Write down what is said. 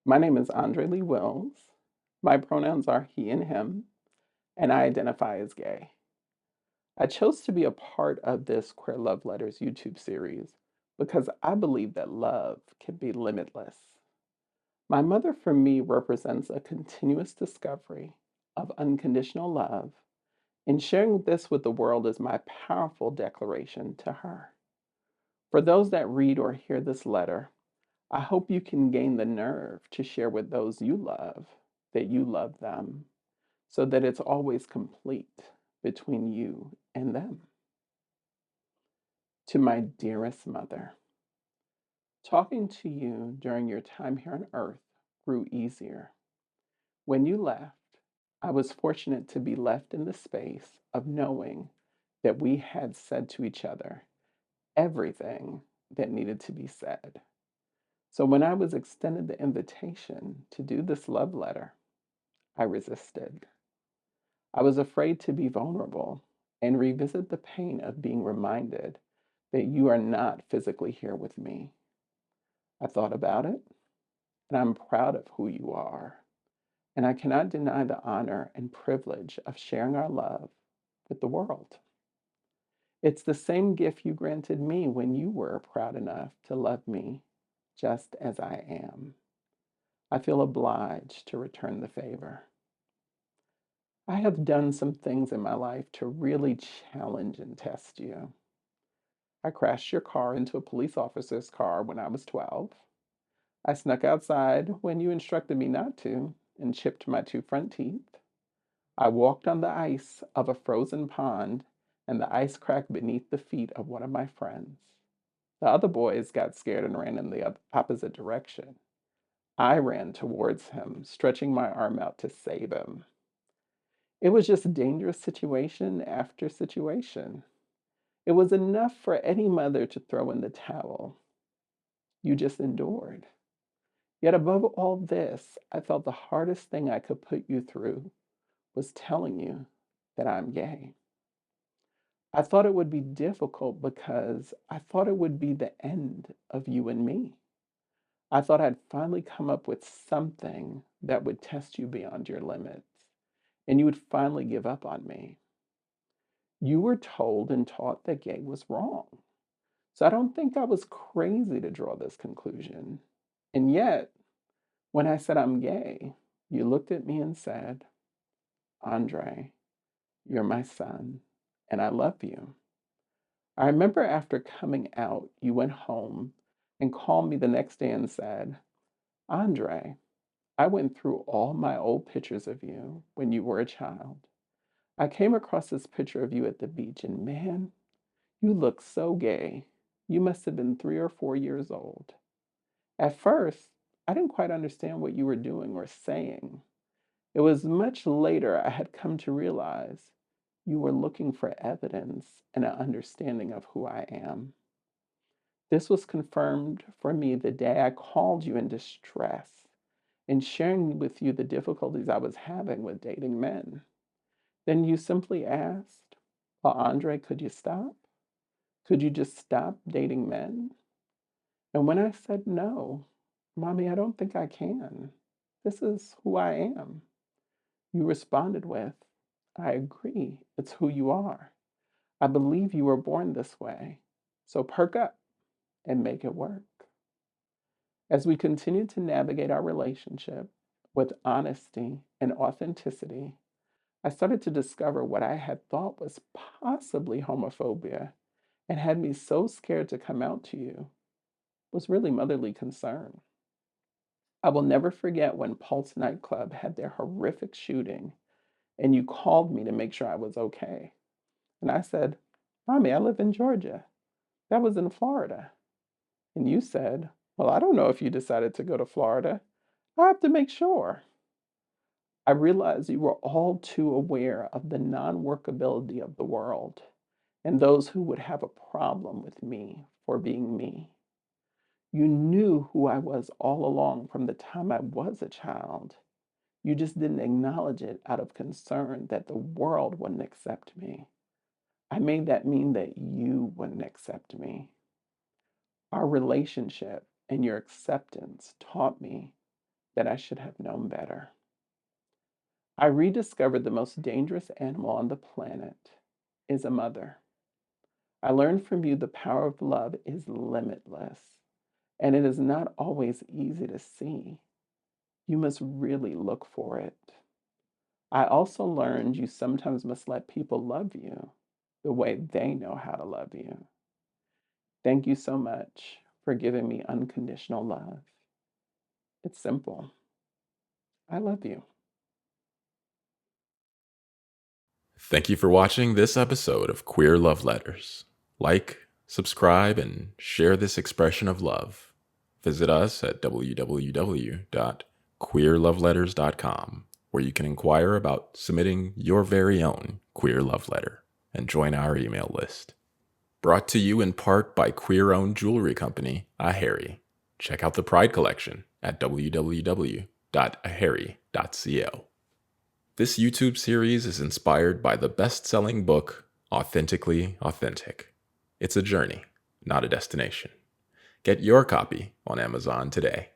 My name is Andre Lee Wills. My pronouns are he and him, and I identify as gay. I chose to be a part of this Queer Love Letters YouTube series because I believe that love can be limitless. My mother, for me, represents a continuous discovery of unconditional love, and sharing this with the world is my powerful declaration to her. For those that read or hear this letter, I hope you can gain the nerve to share with those you love that you love them so that it's always complete between you and them. To my dearest mother, talking to you during your time here on earth grew easier. When you left, I was fortunate to be left in the space of knowing that we had said to each other everything that needed to be said. So when I was extended the invitation to do this love letter, I resisted. I was afraid to be vulnerable and revisit the pain of being reminded that you are not physically here with me. I thought about it, and I'm proud of who you are. And I cannot deny the honor and privilege of sharing our love with the world. It's the same gift you granted me when you were proud enough to love me just as I am. I feel obliged to return the favor. I have done some things in my life to really challenge and test you. I crashed your car into a police officer's car when I was 12. I snuck outside when you instructed me not to and chipped my two front teeth. I walked on the ice of a frozen pond and the ice cracked beneath the feet of one of my friends. The other boys got scared and ran in the opposite direction. I ran towards him, stretching my arm out to save him. It was just dangerous situation after situation. It was enough for any mother to throw in the towel. You just endured. Yet above all this, I felt the hardest thing I could put you through was telling you that I'm gay. I thought it would be difficult because I thought it would be the end of you and me. I thought I'd finally come up with something that would test you beyond your limits, and you would finally give up on me. You were told and taught that gay was wrong. So I don't think I was crazy to draw this conclusion. And yet, when I said I'm gay, you looked at me and said, Andre, you're my son, and I love you. I remember after coming out, you went home and called me the next day and said, Andre, I went through all my old pictures of you when you were a child. I came across this picture of you at the beach, and man, you look so gay. You must have been 3 or 4 years old. At first, I didn't quite understand what you were doing or saying. It was much later I had come to realize you were looking for evidence and an understanding of who I am. This was confirmed for me the day I called you in distress and sharing with you the difficulties I was having with dating men. Then you simply asked, well, Andre, could you stop? Could you just stop dating men? And when I said no, Mommy, I don't think I can. This is who I am. You responded with, I agree. It's who you are. I believe you were born this way. So perk up and make it work. As we continue to navigate our relationship with honesty and authenticity, I started to discover what I had thought was possibly homophobia and had me so scared to come out to you was really motherly concern. I will never forget when Pulse nightclub had their horrific shooting and you called me to make sure I was okay. And I said, Mommy, I live in Georgia. That was in Florida. And you said, well, I don't know if you decided to go to Florida. I have to make sure. I realized you were all too aware of the non workability of the world and those who would have a problem with me for being me. You knew who I was all along from the time I was a child. You just didn't acknowledge it out of concern that the world wouldn't accept me. I made that mean that you wouldn't accept me. Our relationship and your acceptance taught me that I should have known better. I rediscovered the most dangerous animal on the planet is a mother. I learned from you the power of love is limitless, and it is not always easy to see. You must really look for it. I also learned you sometimes must let people love you the way they know how to love you. Thank you so much for giving me unconditional love. It's simple. I love you. Thank you for watching this episode of Queer Love Letters. Like, subscribe, and share this expression of love. Visit us at www.queerloveletters.com, where you can inquire about submitting your very own queer love letter and join our email list. Brought to you in part by queer-owned jewelry company, Aharry. Check out the Pride collection at www.aharry.co. This YouTube series is inspired by the best-selling book, Authentically Authentic. It's a journey, not a destination. Get your copy on Amazon today.